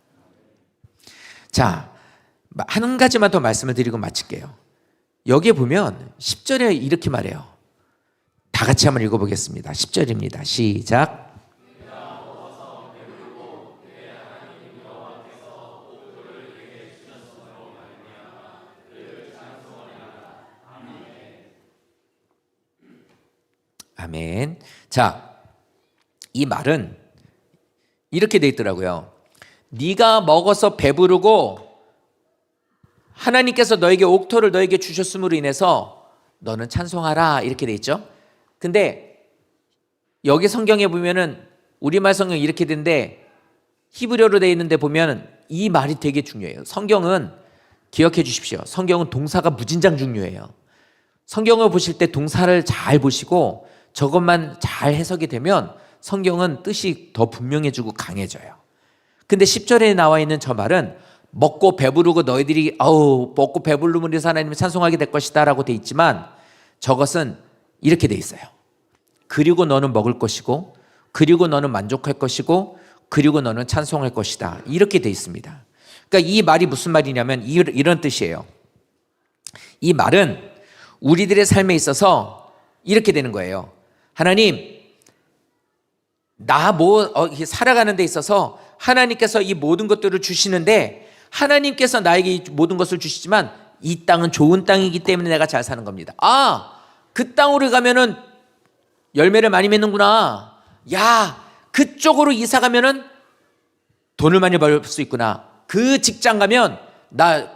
자, 한 가지만 더 말씀을 드리고 마칠게요. 여기에 보면 10절에 이렇게 말해요. 다 같이 한번 읽어보겠습니다. 10절입니다. 시작. 아멘. 자, 이 말은 이렇게 돼 있더라고요. 네가 먹어서 배부르고 하나님께서 너에게 옥토를 너에게 주셨음으로 인해서 너는 찬송하라 이렇게 돼 있죠. 근데 여기 성경에 보면은 우리말 성경이 이렇게 된데 히브리어로 돼 있는데 보면 이 말이 되게 중요해요. 성경은 기억해 주십시오. 성경은 동사가 무진장 중요해요. 성경을 보실 때 동사를 잘 보시고 저것만 잘 해석이 되면 성경은 뜻이 더 분명해지고 강해져요. 근데 10절에 나와 있는 저 말은 먹고 배부르고 너희들이 먹고 배부르면 우리 하나님을 찬송하게 될 것이다 라고 돼 있지만 저것은 이렇게 돼 있어요. 그리고 너는 먹을 것이고 그리고 너는 만족할 것이고 그리고 너는 찬송할 것이다 이렇게 돼 있습니다. 그러니까 이 말이 무슨 말이냐면 이런 뜻이에요. 이 말은 우리들의 삶에 있어서 이렇게 되는 거예요. 하나님, 살아가는 데 있어서 하나님께서 이 모든 것들을 주시는데 하나님께서 나에게 이 모든 것을 주시지만 이 땅은 좋은 땅이기 때문에 내가 잘 사는 겁니다. 그 땅으로 가면은 열매를 많이 맺는구나. 그쪽으로 이사 가면은 돈을 많이 벌 수 있구나. 그 직장 가면 나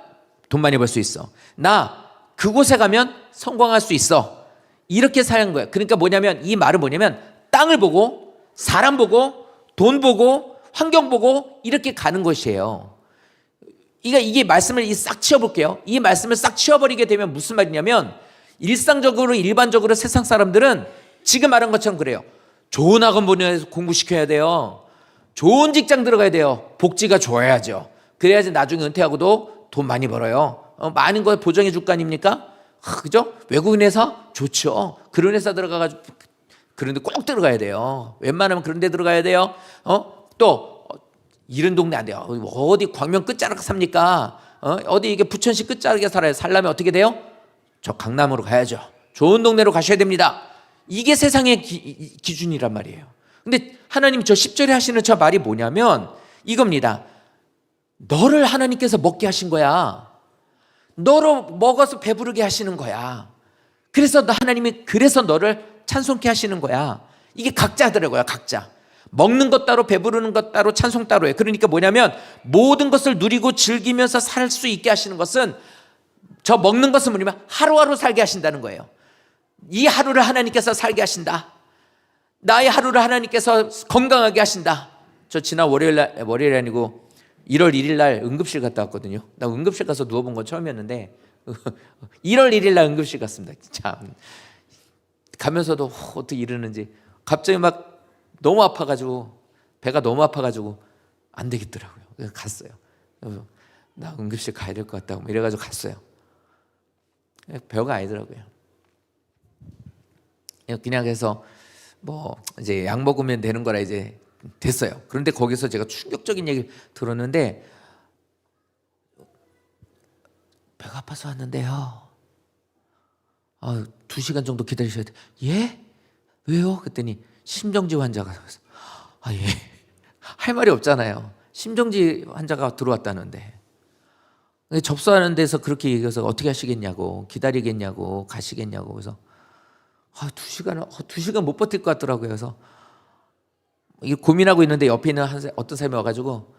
돈 많이 벌 수 있어. 나 그곳에 가면 성공할 수 있어. 이렇게 사는 거예요. 그러니까 뭐냐면 이 말은 뭐냐면 땅을 보고 사람 보고 돈 보고 환경 보고 이렇게 가는 것이에요. 이게 말씀을 싹 치워볼게요. 이 말씀을 싹 치워버리게 되면 무슨 말이냐면 일상적으로 일반적으로 세상 사람들은 지금 말한 것처럼 그래요. 좋은 학원 보내서 공부시켜야 돼요. 좋은 직장 들어가야 돼요. 복지가 좋아야죠. 그래야지 나중에 은퇴하고도 돈 많이 벌어요. 많은 거 보장해 줄 거 아닙니까? 그죠? 외국인 회사 좋죠. 그런 회사 들어가가지고 그런데 꼭 들어가야 돼요. 웬만하면 그런 데 들어가야 돼요. 또 이런 동네 안 돼요. 어디 광명 끝자락 삽니까? 어디 이게 부천시 끝자락에 살아요. 살려면 어떻게 돼요? 저 강남으로 가야죠. 좋은 동네로 가셔야 됩니다. 이게 세상의 기준이란 말이에요. 근데 하나님 저 10절에 하시는 저 말이 뭐냐면 이겁니다. 너를 하나님께서 먹게 하신 거야. 너로 먹어서 배부르게 하시는 거야. 그래서 하나님이 그래서 너를 찬송케 하시는 거야. 이게 각자더라고요. 각자. 먹는 것 따로 배부르는 것 따로 찬송 따로예요. 그러니까 뭐냐면 모든 것을 누리고 즐기면서 살 수 있게 하시는 것은 저 먹는 것은 뭐냐면 하루하루 살게 하신다는 거예요. 이 하루를 하나님께서 살게 하신다. 나의 하루를 하나님께서 건강하게 하신다. 저 지난 월요일이 아니고 1월 1일 날 응급실 갔다 왔거든요. 나 응급실 가서 누워본 건 처음이었는데 1월 1일 날 응급실 갔습니다. 참 가면서도 어떻게 이러는지 갑자기 막 너무 아파가지고 배가 너무 아파가지고 안 되겠더라고요. 그래서 갔어요. 그래서 나 응급실 가야 될 것 같다고 이래가지고 갔어요. 별거 아니더라고요. 그냥 해서 뭐 이제 약 먹으면 되는 거라 이제 됐어요. 그런데 거기서 제가 충격적인 얘기를 들었는데, 배가 아파서 왔는데요. 2시간 정도 기다리셔야 돼. 예? 왜요? 그랬더니 심정지 환자가. 예. 할 말이 없잖아요. 심정지 환자가 들어왔다는데. 접수하는 데서 그렇게 얘기해서 어떻게 하시겠냐고, 기다리겠냐고, 가시겠냐고. 그래서 2시간 못 버틸 것 같더라고요. 그래서 고민하고 있는데 옆에 있는 어떤 사람이 와가지고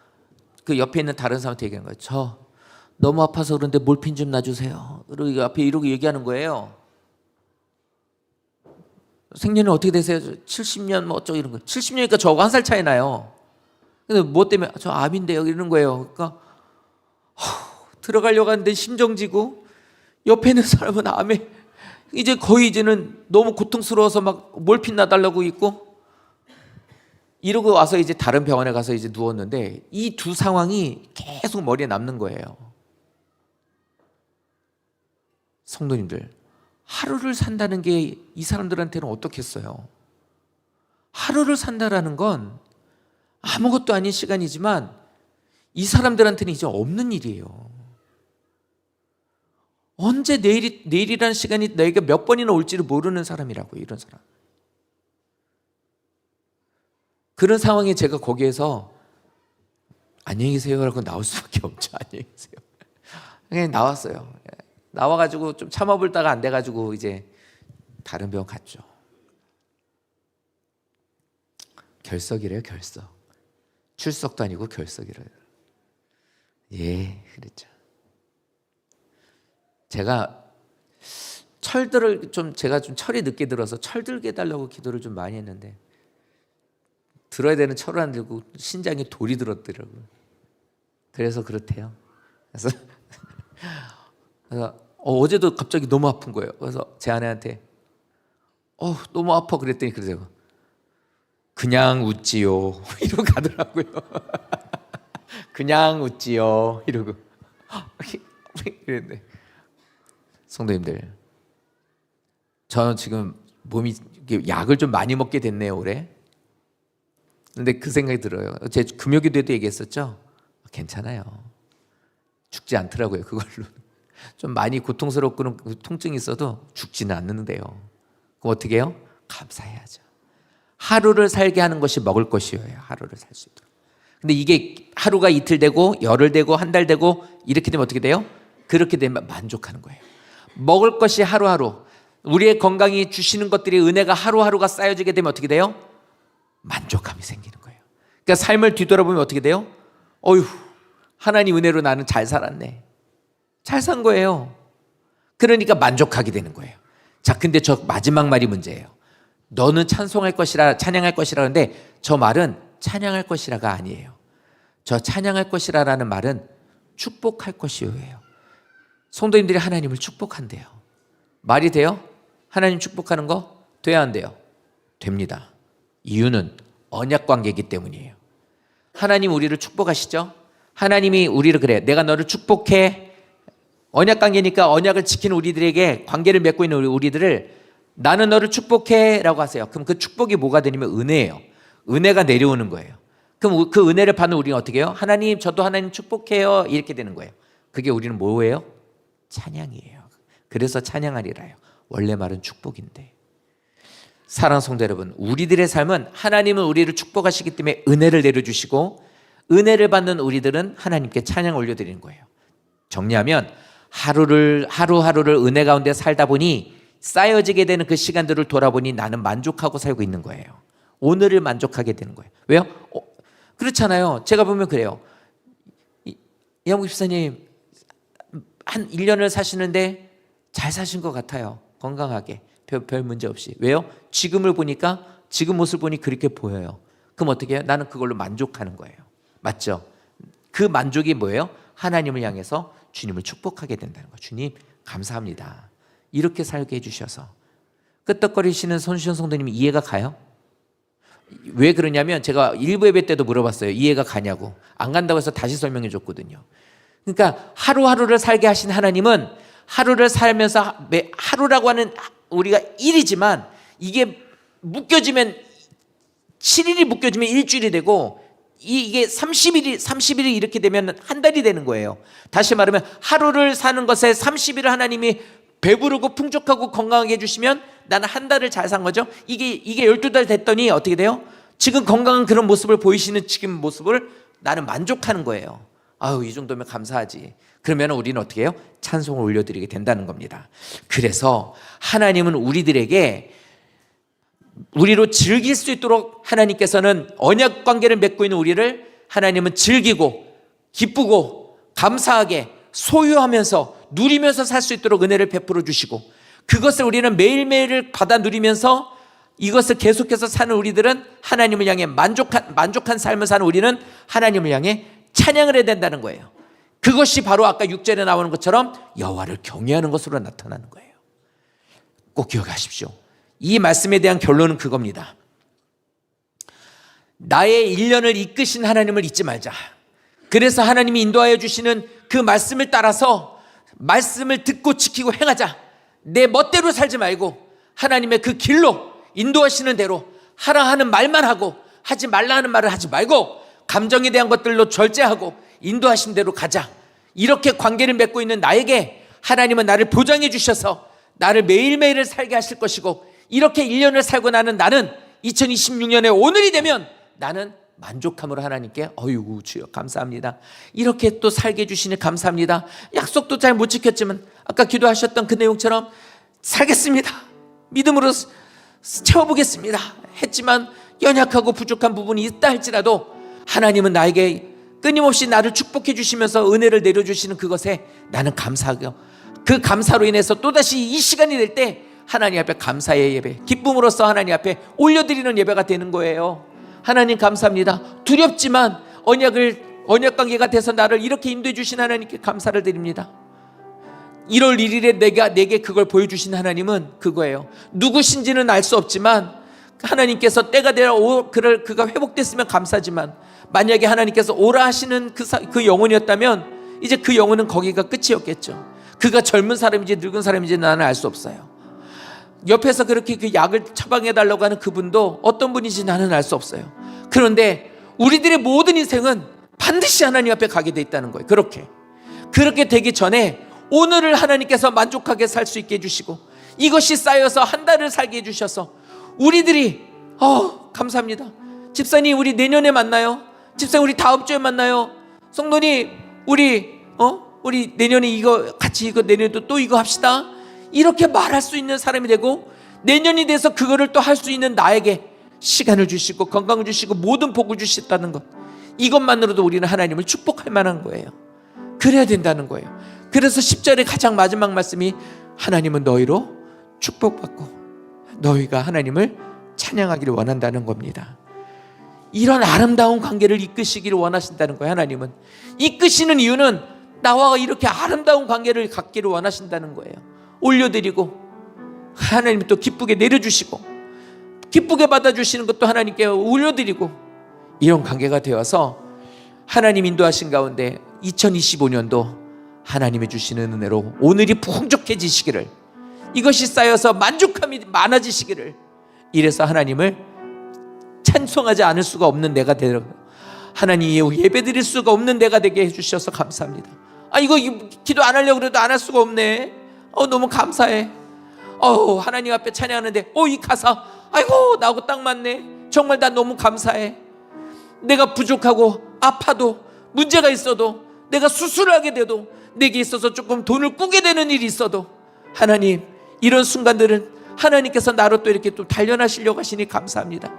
그 옆에 있는 다른 사람한테 얘기하는 거예요. 저 너무 아파서 그런데 몰핀 좀 놔주세요. 그리고 앞에 이러고 얘기하는 거예요. 생년이 어떻게 되세요? 70년 뭐 어쩌고 이런 거. 70년이니까 저하고 1살 차이 나요. 근데 뭐 때문에? 저 암인데요 이러는 거예요. 그러니까 들어가려고 하는데 심정지고, 옆에 있는 사람은 암에 이제 거의 이제는 너무 고통스러워서 막 몰핀 놔달라고 있고, 이러고 와서 이제 다른 병원에 가서 이제 누웠는데, 이 두 상황이 계속 머리에 남는 거예요. 성도님들, 하루를 산다는 게 이 사람들한테는 어떻겠어요? 하루를 산다라는 건 아무것도 아닌 시간이지만 이 사람들한테는 이제 없는 일이에요. 언제 내일이라는 시간이 내게 몇 번이나 올지를 모르는 사람이라고, 이런 사람. 그런 상황에 제가 거기에서 안녕히 계세요라고 나올 수밖에 없죠. 안녕히 계세요. 그냥 나왔어요. 나와가지고 좀 참아볼다가 안 돼가지고 이제 다른 병원 갔죠. 결석이래요, 결석. 출석도 아니고 결석이래요. 예, 그랬죠. 제가 제가 좀 철이 늦게 들어서 철들게 해달라고 기도를 좀 많이 했는데, 들어야 되는 철을 안 들고 신장에 돌이 들었더라고요. 그래서 그렇대요. 그래서 어제도 갑자기 너무 아픈 거예요. 그래서 제 아내한테 너무 아파 그랬더니 그러세요. 그냥 웃지요 이러고 가더라고요. 그냥 웃지요 이러고. 그랬는데, 성도님들, 저는 지금 몸이 약을 좀 많이 먹게 됐네요 올해. 근데 그 생각이 들어요. 제 금요기도에도 얘기했었죠. 괜찮아요. 죽지 않더라고요. 그걸로 좀 많이 고통스럽고 통증이 있어도 죽지는 않는데요. 그럼 어떻게 해요? 감사해야죠. 하루를 살게 하는 것이 먹을 것이에요. 하루를 살 수 있도록. 근데 이게 하루가 이틀 되고 열흘 되고 한 달 되고 이렇게 되면 어떻게 돼요? 그렇게 되면 만족하는 거예요. 먹을 것이 하루하루, 우리의 건강이 주시는 것들이, 은혜가 하루하루가 쌓여지게 되면 어떻게 돼요? 만족감이 생기는 거예요. 그러니까 삶을 뒤돌아보면 어떻게 돼요? 어휴, 하나님 은혜로 나는 잘 살았네. 잘 산 거예요. 그러니까 만족하게 되는 거예요. 자, 근데 저 마지막 말이 문제예요. 너는 찬송할 것이라, 찬양할 것이라 하는데, 저 말은 찬양할 것이라가 아니에요. 저 찬양할 것이라라는 말은 축복할 것이요예요. 성도님들이 하나님을 축복한대요. 말이 돼요? 하나님 축복하는 거 돼야 안 돼요? 됩니다. 이유는 언약 관계이기 때문이에요. 하나님 우리를 축복하시죠? 하나님이 우리를 그래, 내가 너를 축복해. 언약 관계니까 언약을 지키는 우리들에게, 관계를 맺고 있는 우리들을 나는 너를 축복해 라고 하세요. 그럼 그 축복이 뭐가 되냐면 은혜예요. 은혜가 내려오는 거예요. 그럼 그 은혜를 받는 우리는 어떻게 해요? 하나님, 저도 하나님 축복해요. 이렇게 되는 거예요. 그게 우리는 뭐예요? 찬양이에요. 그래서 찬양하리라요. 원래 말은 축복인데. 사랑하는 성도 여러분, 우리들의 삶은 하나님은 우리를 축복하시기 때문에 은혜를 내려주시고, 은혜를 받는 우리들은 하나님께 찬양 올려드리는 거예요. 정리하면 하루하루를 은혜 가운데 살다 보니 쌓여지게 되는 그 시간들을 돌아보니 나는 만족하고 살고 있는 거예요. 오늘을 만족하게 되는 거예요. 왜요? 그렇잖아요. 제가 보면 그래요. 이양국 집사님 한 1년을 사시는데 잘 사신 것 같아요. 건강하게 별 문제 없이. 왜요? 지금을 보니까, 지금 모습을 보니 그렇게 보여요. 그럼 어떻게 해요? 나는 그걸로 만족하는 거예요. 맞죠? 그 만족이 뭐예요? 하나님을 향해서 주님을 축복하게 된다는 거예요. 주님 감사합니다. 이렇게 살게 해주셔서. 끄떡거리시는 손시현 성도님이 이해가 가요? 왜 그러냐면 제가 일부 예배 때도 물어봤어요. 이해가 가냐고. 안 간다고 해서 다시 설명해 줬거든요. 그러니까 하루하루를 살게 하신 하나님은 하루를 살면서, 하루라고 하는 우리가 일이지만 이게 묶여지면 7일이 묶여지면 일주일이 되고 이게 30일이 이렇게 되면 한 달이 되는 거예요. 다시 말하면 하루를 사는 것에 30일을 하나님이 배부르고 풍족하고 건강하게 해주시면 나는 한 달을 잘 산 거죠. 이게 12달 됐더니 어떻게 돼요? 지금 건강한 그런 모습을 보이시는 지금 모습을 나는 만족하는 거예요. 아유, 이 정도면 감사하지. 그러면 우리는 어떻게 해요? 찬송을 올려드리게 된다는 겁니다. 그래서 하나님은 우리로 즐길 수 있도록 하나님께서는 언약 관계를 맺고 있는 우리를 하나님은 즐기고 기쁘고 감사하게 소유하면서 누리면서 살 수 있도록 은혜를 베풀어 주시고, 그것을 우리는 매일매일 받아 누리면서 이것을 계속해서 사는 우리들은 하나님을 향해 만족한 삶을 사는 우리는 하나님을 향해 찬양을 해야 된다는 거예요. 그것이 바로 아까 6절에 나오는 것처럼 여호와를 경외하는 것으로 나타나는 거예요. 꼭 기억하십시오. 이 말씀에 대한 결론은 그겁니다. 나의 일년을 이끄신 하나님을 잊지 말자. 그래서 하나님이 인도하여 주시는 그 말씀을 따라서 말씀을 듣고 지키고 행하자. 내 멋대로 살지 말고 하나님의 그 길로 인도하시는 대로 하라 하는 말만 하고 하지 말라 하는 말을 하지 말고 감정에 대한 것들로 절제하고 인도하신 대로 가자. 이렇게 관계를 맺고 있는 나에게 하나님은 나를 보장해 주셔서 나를 매일매일을 살게 하실 것이고, 이렇게 1년을 살고 나는 2026년에 오늘이 되면 나는 만족함으로 하나님께 어이구 주여 감사합니다. 이렇게 또 살게 해주시니 감사합니다. 약속도 잘 못 지켰지만 아까 기도하셨던 그 내용처럼 살겠습니다. 믿음으로 채워보겠습니다. 했지만 연약하고 부족한 부분이 있다 할지라도 하나님은 나에게 끊임없이 나를 축복해 주시면서 은혜를 내려주시는 그것에 나는 감사하고, 그 감사로 인해서 또다시 이 시간이 될 때 하나님 앞에 감사의 예배, 기쁨으로써 하나님 앞에 올려드리는 예배가 되는 거예요. 하나님 감사합니다. 두렵지만 언약 관계가 돼서 나를 이렇게 인도해 주신 하나님께 감사를 드립니다. 1월 1일에 내게 그걸 보여주신 하나님은 그거예요. 누구신지는 알 수 없지만 하나님께서 때가 되어 그가 회복됐으면 감사지만, 만약에 하나님께서 오라 하시는 그 영혼이었다면 이제 그 영혼은 거기가 끝이었겠죠. 그가 젊은 사람인지 늙은 사람인지 나는 알 수 없어요. 옆에서 그렇게 그 약을 처방해 달라고 하는 그분도 어떤 분인지 나는 알 수 없어요. 그런데 우리들의 모든 인생은 반드시 하나님 앞에 가게 돼 있다는 거예요. 그렇게 되기 전에 오늘을 하나님께서 만족하게 살 수 있게 해주시고, 이것이 쌓여서 한 달을 살게 해주셔서 우리들이 감사합니다. 집사님 우리 내년에 만나요. 집사님 우리 다음 주에 만나요. 성도님 우리 내년에 이거 내년에도 또 이거 합시다. 이렇게 말할 수 있는 사람이 되고, 내년이 돼서 그거를 또 할 수 있는 나에게 시간을 주시고 건강을 주시고 모든 복을 주셨다는 것, 이것만으로도 우리는 하나님을 축복할 만한 거예요. 그래야 된다는 거예요. 그래서 10절의 가장 마지막 말씀이 하나님은 너희로 축복받고 너희가 하나님을 찬양하기를 원한다는 겁니다. 이런 아름다운 관계를 이끄시기를 원하신다는 거예요. 하나님은 이끄시는 이유는 나와 이렇게 아름다운 관계를 갖기를 원하신다는 거예요. 올려드리고 하나님 또 기쁘게 내려주시고 기쁘게 받아주시는 것도 하나님께 올려드리고, 이런 관계가 되어서 하나님 인도하신 가운데 2025년도 하나님이 주시는 은혜로 오늘이 풍족해지시기를, 이것이 쌓여서 만족함이 많아지시기를, 이래서 하나님을 찬송하지 않을 수가 없는 내가 되고 하나님 예배드릴 수가 없는 내가 되게 해주셔서 감사합니다. 이거 기도 안 하려고 그래도 안 할 수가 없네. 너무 감사해. 하나님 앞에 찬양하는데 이 가사 아이고 나하고 딱 맞네. 정말 나 너무 감사해. 내가 부족하고 아파도 문제가 있어도 내가 수술을 하게 돼도 내게 있어서 조금 돈을 꾸게 되는 일이 있어도 하나님 이런 순간들은 하나님께서 나로 또 이렇게 또 단련하시려고 하시니 감사합니다.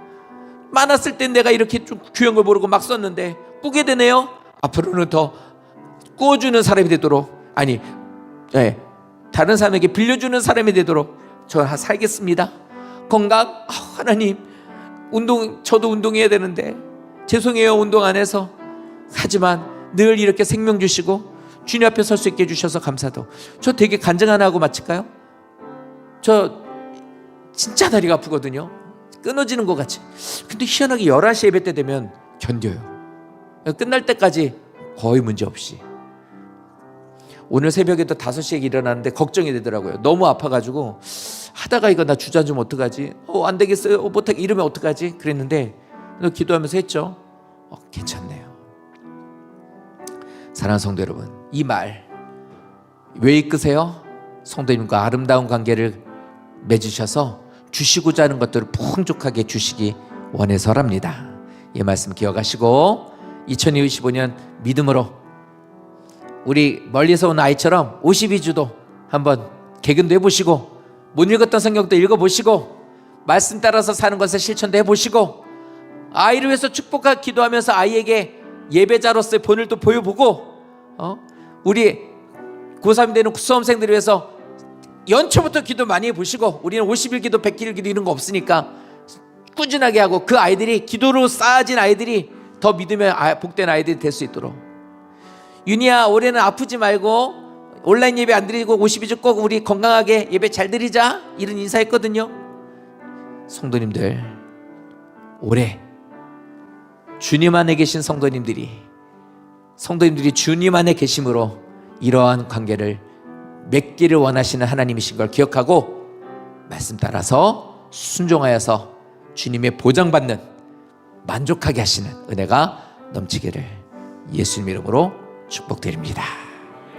많았을 땐 내가 이렇게 좀 귀한 걸 모르고 막 썼는데 꾸게 되네요. 앞으로는 더 꾸어주는 사람이 되도록, 다른 사람에게 빌려주는 사람이 되도록 저 살겠습니다. 건강, 하나님 저도 운동해야 되는데 죄송해요 운동 안 해서. 하지만 늘 이렇게 생명 주시고 주님 앞에 설 수 있게 해주셔서 감사도. 저 되게 간증 하나 하고 마칠까요? 저 진짜 다리가 아프거든요. 끊어지는 것 같이. 근데 희한하게 11시 예배 때 되면 견뎌요. 끝날 때까지 거의 문제 없이. 오늘 새벽에도 5시에 일어났는데 걱정이 되더라고요. 너무 아파가지고 하다가 이거 나 주저앉으면 어떡하지? 안 되겠어요. 못하게 이러면 어떡하지? 그랬는데 기도하면서 했죠. 괜찮네요. 사랑하는 성도 여러분, 이 말 왜 이끄세요? 성도님과 아름다운 관계를 맺으셔서 주시고자 하는 것들을 풍족하게 주시기 원해서랍니다. 이 말씀 기억하시고 2025년 믿음으로 우리 멀리서 온 아이처럼 52주도 한번 개근도 해보시고, 못 읽었던 성경도 읽어보시고, 말씀 따라서 사는 것을 실천도 해보시고, 아이를 위해서 축복하고 기도하면서 아이에게 예배자로서의 본을 또 보여보고, 우리 고3 되는 수험생들을 위해서 연초부터 기도 많이 해보시고, 우리는 50일 기도 100일 기도 이런 거 없으니까 꾸준하게 하고, 그 아이들이 기도로 쌓아진 아이들이 더 믿으면 복된 아이들이 될 수 있도록. 윤희야, 올해는 아프지 말고 온라인 예배 안 드리고 52주 꼭 우리 건강하게 예배 잘 드리자, 이런 인사했거든요. 성도님들, 올해 주님 안에 계신 성도님들이 주님 안에 계심으로 이러한 관계를 맺기를 원하시는 하나님이신 걸 기억하고 말씀 따라서 순종하여서 주님의 보장받는 만족하게 하시는 은혜가 넘치기를 예수님 이름으로 축복드립니다.